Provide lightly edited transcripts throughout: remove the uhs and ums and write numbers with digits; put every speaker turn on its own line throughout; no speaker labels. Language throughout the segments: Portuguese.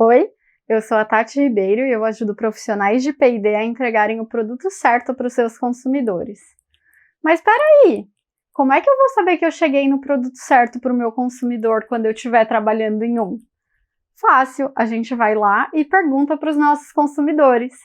Oi, eu sou a Tati Ribeiro e eu ajudo profissionais de P&D a entregarem o produto certo para os seus consumidores. Mas espera aí, como é que eu vou saber que eu cheguei no produto certo para o meu consumidor quando eu estiver trabalhando em um? Fácil, a gente vai lá e pergunta para os nossos consumidores.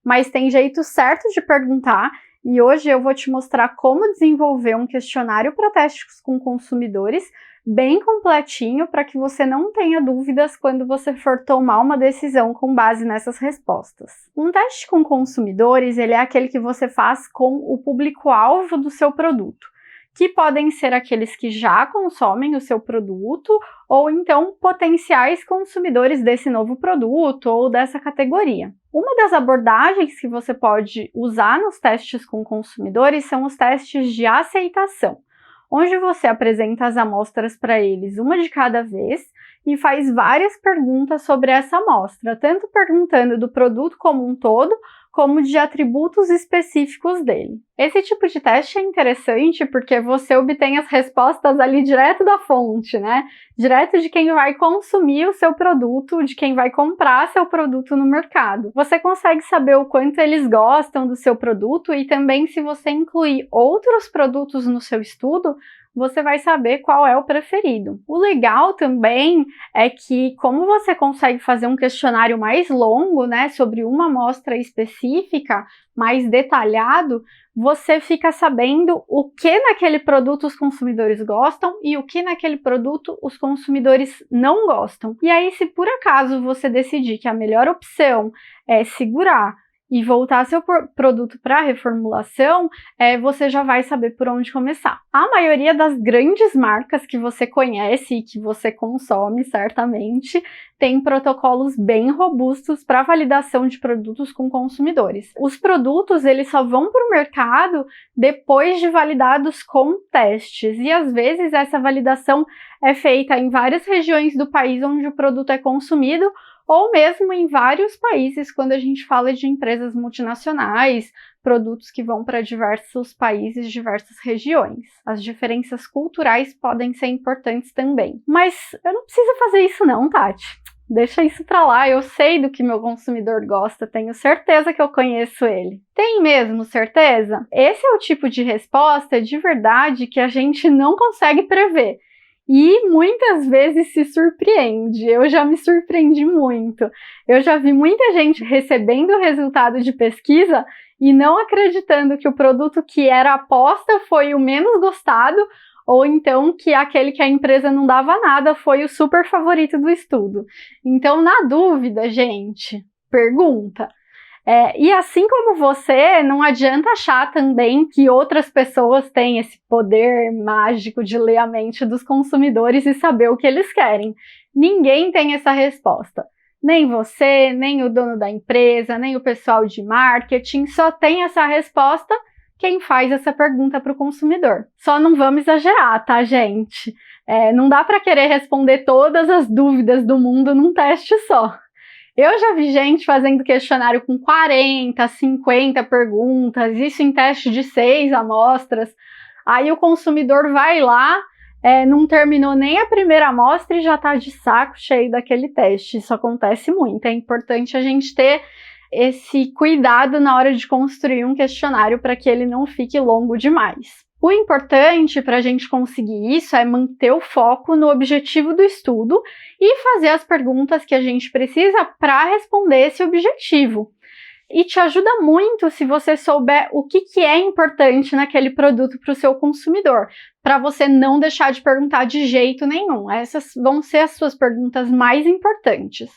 Mas tem jeito certo de perguntar e hoje eu vou te mostrar como desenvolver um questionário para testes com consumidores bem completinho para que você não tenha dúvidas quando você for tomar uma decisão com base nessas respostas. Um teste com consumidores, ele é aquele que você faz com o público-alvo do seu produto, que podem ser aqueles que já consomem o seu produto ou então potenciais consumidores desse novo produto ou dessa categoria. Uma das abordagens que você pode usar nos testes com consumidores são os testes de aceitação, onde você apresenta as amostras para eles uma de cada vez e faz várias perguntas sobre essa amostra, tanto perguntando do produto como um todo, como de atributos específicos dele. Esse tipo de teste é interessante porque você obtém as respostas ali direto da fonte, né? Direto de quem vai consumir o seu produto, de quem vai comprar seu produto no mercado. Você consegue saber o quanto eles gostam do seu produto e também, se você incluir outros produtos no seu estudo, você vai saber qual é o preferido. O legal também é que, como você consegue fazer um questionário mais longo, né, sobre uma amostra específica, mais detalhado, você fica sabendo o que naquele produto os consumidores gostam e o que naquele produto os consumidores não gostam. E aí, se por acaso você decidir que a melhor opção é segurar e voltar seu produto para reformulação, você já vai saber por onde começar. A maioria das grandes marcas que você conhece e que você consome, certamente, tem protocolos bem robustos para validação de produtos com consumidores. Os produtos, eles só vão para o mercado depois de validados com testes, e às vezes essa validação é feita em várias regiões do país onde o produto é consumido, ou mesmo em vários países, quando a gente fala de empresas multinacionais, produtos que vão para diversos países, diversas regiões. As diferenças culturais podem ser importantes também. Mas eu não preciso fazer isso não, Tati. Deixa isso para lá, eu sei do que meu consumidor gosta, tenho certeza que eu conheço ele. Tem mesmo certeza? Esse é o tipo de resposta de verdade que a gente não consegue prever. E muitas vezes se surpreende, eu já me surpreendi muito. Eu já vi muita gente recebendo o resultado de pesquisa e não acreditando que o produto que era aposta foi o menos gostado, ou então que aquele que a empresa não dava nada foi o super favorito do estudo. Então, na dúvida, gente, pergunta. E assim como você, não adianta achar também que outras pessoas têm esse poder mágico de ler a mente dos consumidores e saber o que eles querem. Ninguém tem essa resposta. Nem você, nem o dono da empresa, nem o pessoal de marketing, só tem essa resposta quem faz essa pergunta para o consumidor. Só não vamos exagerar, tá, gente? Não dá para querer responder todas as dúvidas do mundo num teste só. Eu já vi gente fazendo questionário com 40, 50 perguntas, isso em teste de 6 amostras. Aí o consumidor vai lá, não terminou nem a primeira amostra e já está de saco cheio daquele teste. Isso acontece muito, é importante a gente ter esse cuidado na hora de construir um questionário para que ele não fique longo demais. O importante para a gente conseguir isso é manter o foco no objetivo do estudo e fazer as perguntas que a gente precisa para responder esse objetivo. E te ajuda muito se você souber o que é importante naquele produto para o seu consumidor, para você não deixar de perguntar de jeito nenhum. Essas vão ser as suas perguntas mais importantes.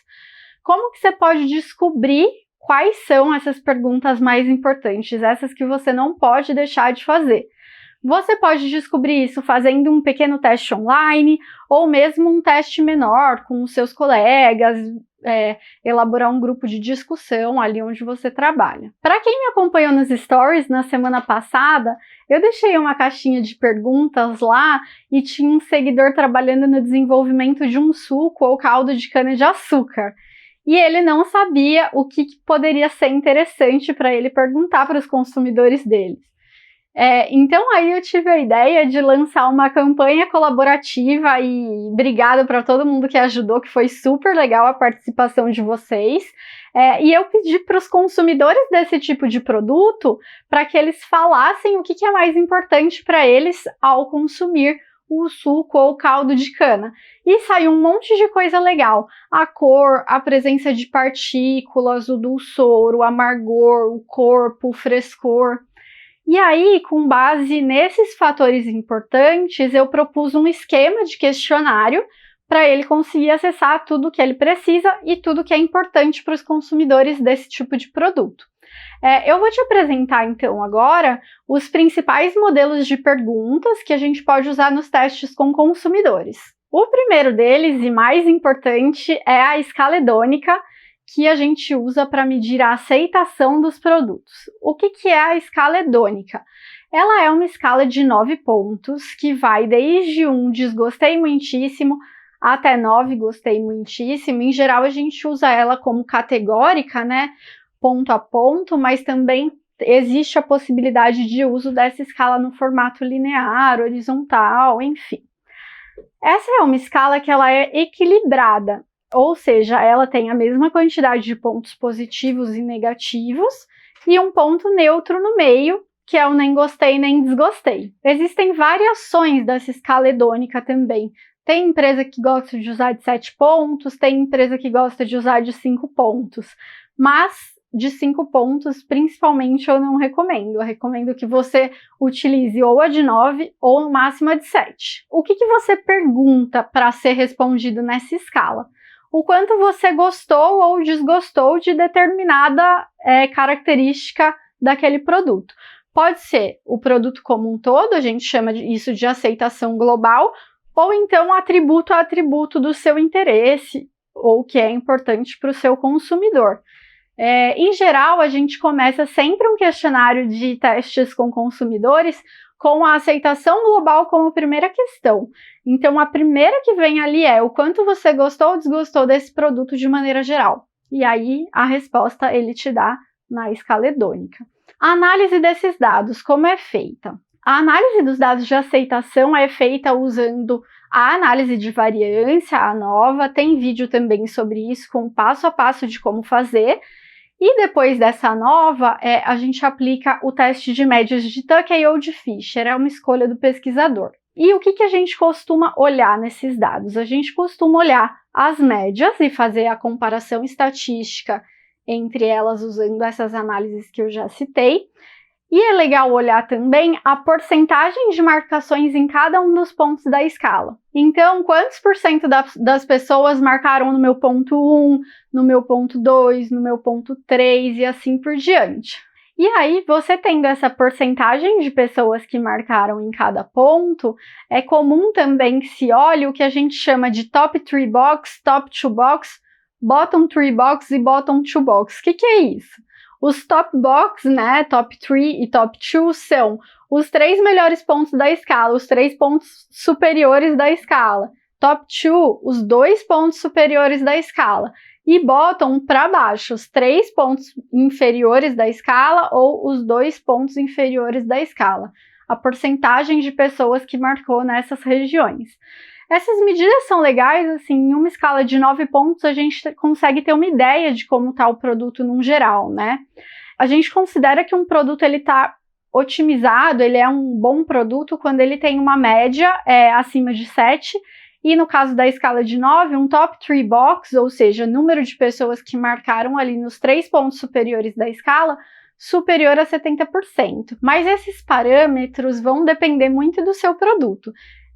Como que você pode descobrir quais são essas perguntas mais importantes, essas que você não pode deixar de fazer? Você pode descobrir isso fazendo um pequeno teste online ou mesmo um teste menor com os seus colegas, elaborar um grupo de discussão ali onde você trabalha. Para quem me acompanhou nos stories na semana passada, eu deixei uma caixinha de perguntas lá e tinha um seguidor trabalhando no desenvolvimento de um suco ou caldo de cana-de-açúcar. E ele não sabia o que poderia ser interessante para ele perguntar para os consumidores deles. Então aí eu tive a ideia de lançar uma campanha colaborativa e obrigada para todo mundo que ajudou, que foi super legal a participação de vocês. E eu pedi para os consumidores desse tipo de produto para que eles falassem o que é mais importante para eles ao consumir o suco ou o caldo de cana. E saiu um monte de coisa legal. A cor, a presença de partículas, o dulçor, o amargor, o corpo, o frescor. E aí, com base nesses fatores importantes, eu propus um esquema de questionário para ele conseguir acessar tudo o que ele precisa e tudo que é importante para os consumidores desse tipo de produto. Eu vou te apresentar então agora os principais modelos de perguntas que a gente pode usar nos testes com consumidores. O primeiro deles, e mais importante, é a escala hedônica, que a gente usa para medir a aceitação dos produtos. O que é a escala hedônica? Ela é uma escala de 9 pontos, que vai desde 1, desgostei muitíssimo, até 9, gostei muitíssimo. Em geral, a gente usa ela como categórica, né? Ponto a ponto, mas também existe a possibilidade de uso dessa escala no formato linear, horizontal, enfim. Essa é uma escala que ela é equilibrada, ou seja, ela tem a mesma quantidade de pontos positivos e negativos e um ponto neutro no meio, que é o nem gostei nem desgostei. Existem variações dessa escala hedônica também. Tem empresa que gosta de usar de 7 pontos, tem empresa que gosta de usar de 5 pontos, mas de 5 pontos, principalmente, eu não recomendo. Eu recomendo que você utilize ou a de 9 ou no máximo a de 7. O que você pergunta para ser respondido nessa escala? O quanto você gostou ou desgostou de determinada característica daquele produto. Pode ser o produto como um todo, a gente chama isso de aceitação global, ou então atributo a atributo do seu interesse, ou que é importante para o seu consumidor. Em geral, a gente começa sempre um questionário de testes com consumidores com a aceitação global como primeira questão. Então, a primeira que vem ali é o quanto você gostou ou desgostou desse produto de maneira geral. E aí, a resposta ele te dá na escala hedônica. A análise desses dados, como é feita? A análise dos dados de aceitação é feita usando a análise de variância, a ANOVA, tem vídeo também sobre isso, com passo a passo de como fazer. E depois dessa nova, a gente aplica o teste de médias de Tukey ou de Fisher, é uma escolha do pesquisador. E o que a gente costuma olhar nesses dados? A gente costuma olhar as médias e fazer a comparação estatística entre elas usando essas análises que eu já citei. E é legal olhar também a porcentagem de marcações em cada um dos pontos da escala. Então, quantos por cento das pessoas marcaram no meu ponto 1, no meu ponto 2, no meu ponto 3 e assim por diante. E aí, você tendo essa porcentagem de pessoas que marcaram em cada ponto, é comum também que se olhe o que a gente chama de top 3 box, top 2 box, bottom 3 box e bottom 2 box. O que é isso? Os top box, né, top 3 e top 2 são os 3 melhores pontos da escala, os 3 pontos superiores da escala. Top 2, os 2 pontos superiores da escala. E bottom para baixo, os 3 pontos inferiores da escala ou os 2 pontos inferiores da escala. A porcentagem de pessoas que marcou nessas regiões. Essas medidas são legais, assim, em uma escala de 9 pontos a gente consegue ter uma ideia de como está o produto num geral, né? A gente considera que um produto ele está otimizado, ele é um bom produto quando ele tem uma média acima de 7, e no caso da escala de 9, um top 3 box, ou seja, número de pessoas que marcaram ali nos 3 pontos superiores da escala, superior a 70%. Mas esses parâmetros vão depender muito do seu produto.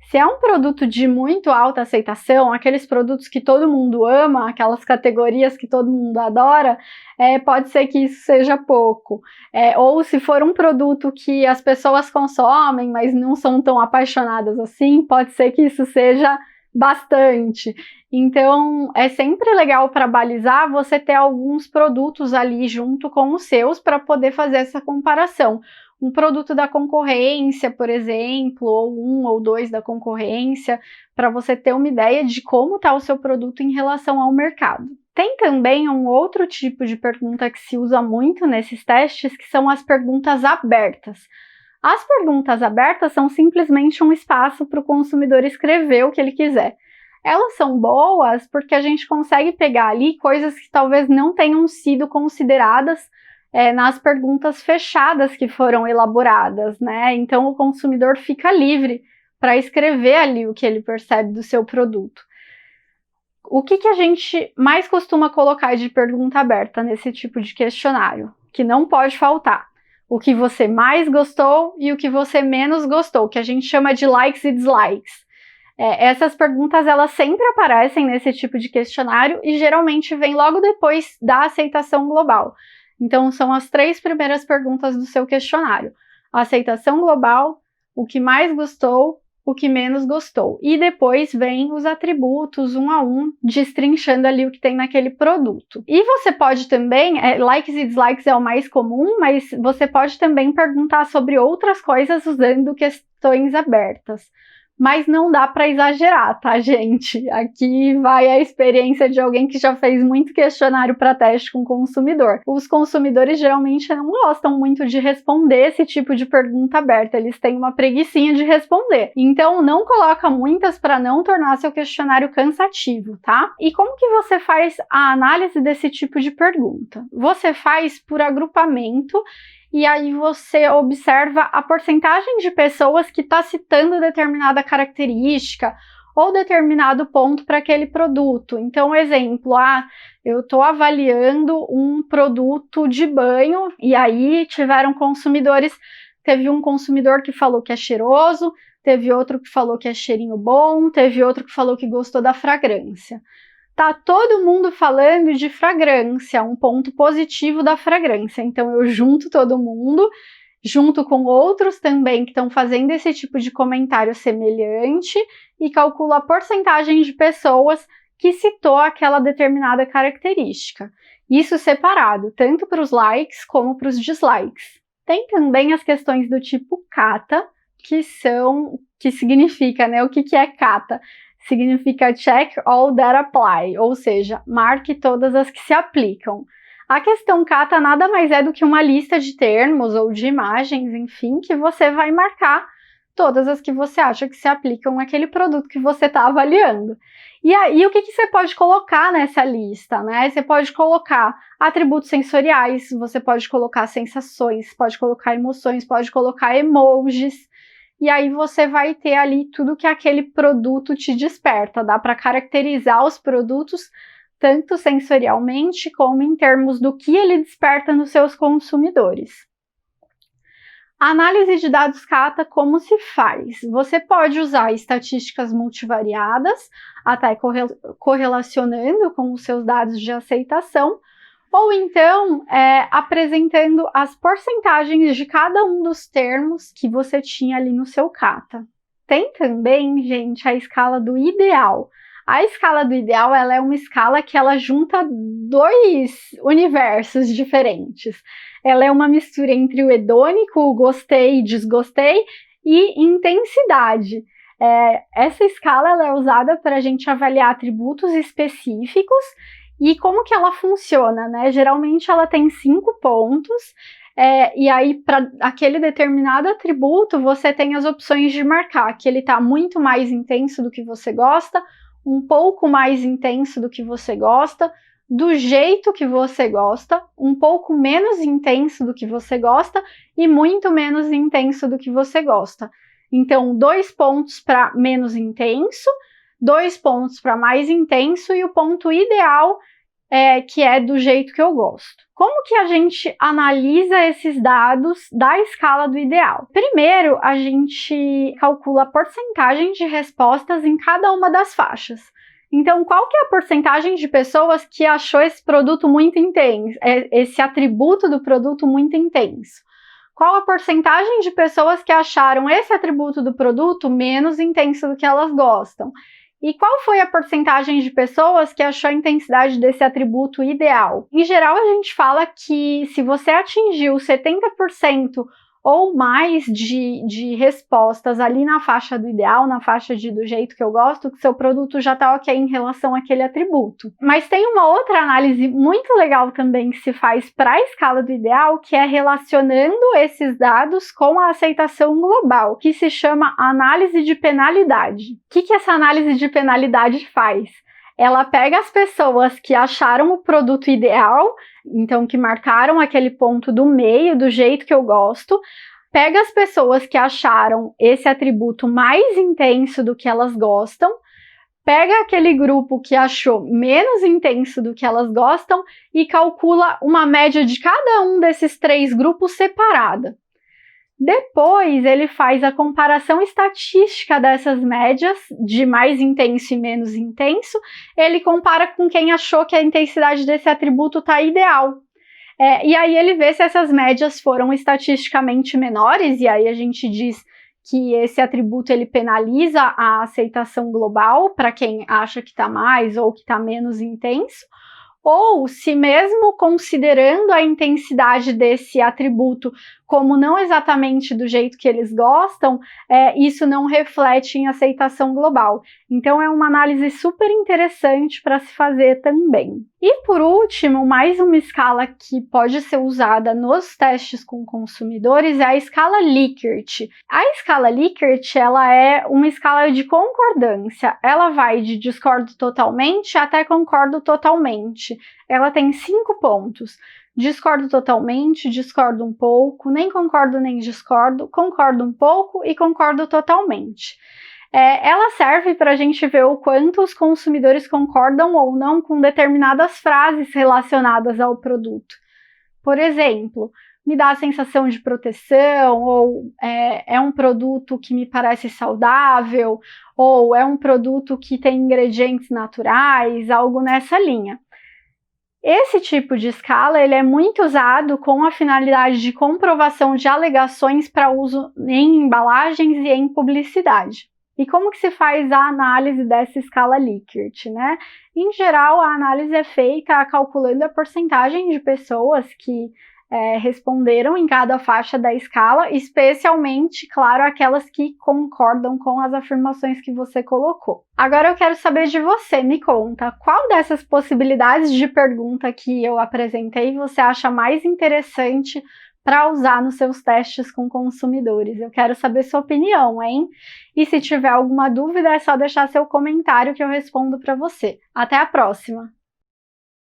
Se é um produto de muito alta aceitação, aqueles produtos que todo mundo ama, aquelas categorias que todo mundo adora, pode ser que isso seja pouco. Ou se for um produto que as pessoas consomem, mas não são tão apaixonadas assim, pode ser que isso seja bastante. Então, é sempre legal para balizar você ter alguns produtos ali junto com os seus para poder fazer essa comparação. Um produto da concorrência, por exemplo, ou um ou dois da concorrência, para você ter uma ideia de como está o seu produto em relação ao mercado. Tem também um outro tipo de pergunta que se usa muito nesses testes, que são as perguntas abertas. As perguntas abertas são simplesmente um espaço para o consumidor escrever o que ele quiser. Elas são boas porque a gente consegue pegar ali coisas que talvez não tenham sido consideradas nas perguntas fechadas que foram elaboradas, né? Então o consumidor fica livre para escrever ali o que ele percebe do seu produto. O que a gente mais costuma colocar de pergunta aberta nesse tipo de questionário? Que não pode faltar. O que você mais gostou e o que você menos gostou, que a gente chama de likes e dislikes. Essas perguntas, elas sempre aparecem nesse tipo de questionário e geralmente vem logo depois da aceitação global. Então, são as 3 primeiras perguntas do seu questionário. A aceitação global, o que mais gostou, o que menos gostou. E depois vem os atributos, um a um, destrinchando ali o que tem naquele produto. E você pode também, likes e dislikes é o mais comum, mas você pode também perguntar sobre outras coisas usando questões abertas. Mas não dá para exagerar, tá, gente? Aqui vai a experiência de alguém que já fez muito questionário para teste com o consumidor. Os consumidores geralmente não gostam muito de responder esse tipo de pergunta aberta, eles têm uma preguicinha de responder. Então, não coloca muitas para não tornar seu questionário cansativo, tá? E como que você faz a análise desse tipo de pergunta? Você faz por agrupamento. E aí você observa a porcentagem de pessoas que está citando determinada característica ou determinado ponto para aquele produto. Então, exemplo, eu estou avaliando um produto de banho e aí teve um consumidor que falou que é cheiroso, teve outro que falou que é cheirinho bom, teve outro que falou que gostou da fragrância. Tá todo mundo falando de fragrância, um ponto positivo da fragrância. Então eu junto todo mundo, junto com outros também que estão fazendo esse tipo de comentário semelhante e calculo a porcentagem de pessoas que citou aquela determinada característica. Isso separado, tanto para os likes como para os dislikes. Tem também as questões do tipo kata, que significa, né? O que é kata? Significa check all that apply, ou seja, marque todas as que se aplicam. A questão kata nada mais é do que uma lista de termos ou de imagens, enfim, que você vai marcar todas as que você acha que se aplicam àquele produto que você está avaliando. E aí, o que você pode colocar nessa lista, né? Você pode colocar atributos sensoriais, você pode colocar sensações, pode colocar emoções, pode colocar emojis. E aí você vai ter ali tudo que aquele produto te desperta. Dá para caracterizar os produtos tanto sensorialmente como em termos do que ele desperta nos seus consumidores. A análise de dados kata, como se faz? Você pode usar estatísticas multivariadas, até correlacionando com os seus dados de aceitação, ou então apresentando as porcentagens de cada um dos termos que você tinha ali no seu kata. Tem também, gente, a escala do ideal. A escala do ideal, ela é uma escala que ela junta 2 universos diferentes. Ela é uma mistura entre o hedônico, o gostei e desgostei, e intensidade. Essa escala ela é usada para a gente avaliar atributos específicos. E como que ela funciona, né? Geralmente ela tem 5 pontos, e aí para aquele determinado atributo você tem as opções de marcar que ele está muito mais intenso do que você gosta, um pouco mais intenso do que você gosta, do jeito que você gosta, um pouco menos intenso do que você gosta e muito menos intenso do que você gosta. Então, 2 pontos para menos intenso, 2 pontos para mais intenso e o ponto ideal que é do jeito que eu gosto. Como que a gente analisa esses dados da escala do ideal? Primeiro, a gente calcula a porcentagem de respostas em cada uma das faixas. Então, qual que é a porcentagem de pessoas que achou esse produto muito intenso, esse atributo do produto muito intenso? Qual a porcentagem de pessoas que acharam esse atributo do produto menos intenso do que elas gostam? E qual foi a porcentagem de pessoas que achou a intensidade desse atributo ideal? Em geral, a gente fala que se você atingiu 70% ou mais de respostas ali na faixa do ideal, na faixa do jeito que eu gosto, que seu produto já está ok em relação àquele atributo. Mas tem uma outra análise muito legal também que se faz para a escala do ideal, que é relacionando esses dados com a aceitação global, que se chama análise de penalidade. O que essa análise de penalidade faz? Ela pega as pessoas que acharam o produto ideal, então que marcaram aquele ponto do meio, do jeito que eu gosto, pega as pessoas que acharam esse atributo mais intenso do que elas gostam, pega aquele grupo que achou menos intenso do que elas gostam e calcula uma média de cada um desses 3 grupos separada. Depois, ele faz a comparação estatística dessas médias, de mais intenso e menos intenso. Ele compara com quem achou que a intensidade desse atributo está ideal. E aí ele vê se essas médias foram estatisticamente menores, e aí a gente diz que esse atributo ele penaliza a aceitação global para quem acha que está mais ou que está menos intenso, ou se mesmo considerando a intensidade desse atributo como não exatamente do jeito que eles gostam, isso não reflete em aceitação global. Então é uma análise super interessante para se fazer também. E por último, mais uma escala que pode ser usada nos testes com consumidores é a escala Likert. A escala Likert, ela é uma escala de concordância. Ela vai de discordo totalmente até concordo totalmente. Ela tem 5 pontos. Discordo totalmente, discordo um pouco, nem concordo nem discordo, concordo um pouco e concordo totalmente. Ela serve para a gente ver o quanto os consumidores concordam ou não com determinadas frases relacionadas ao produto. Por exemplo, me dá a sensação de proteção, ou é um produto que me parece saudável, ou é um produto que tem ingredientes naturais, algo nessa linha. Esse tipo de escala ele é muito usado com a finalidade de comprovação de alegações para uso em embalagens e em publicidade. E como que se faz a análise dessa escala Likert, né? Em geral, a análise é feita calculando a porcentagem de pessoas que responderam em cada faixa da escala, especialmente, claro, aquelas que concordam com as afirmações que você colocou. Agora eu quero saber de você, me conta, qual dessas possibilidades de pergunta que eu apresentei você acha mais interessante para usar nos seus testes com consumidores? Eu quero saber sua opinião, hein? E se tiver alguma dúvida, é só deixar seu comentário que eu respondo para você. Até a próxima!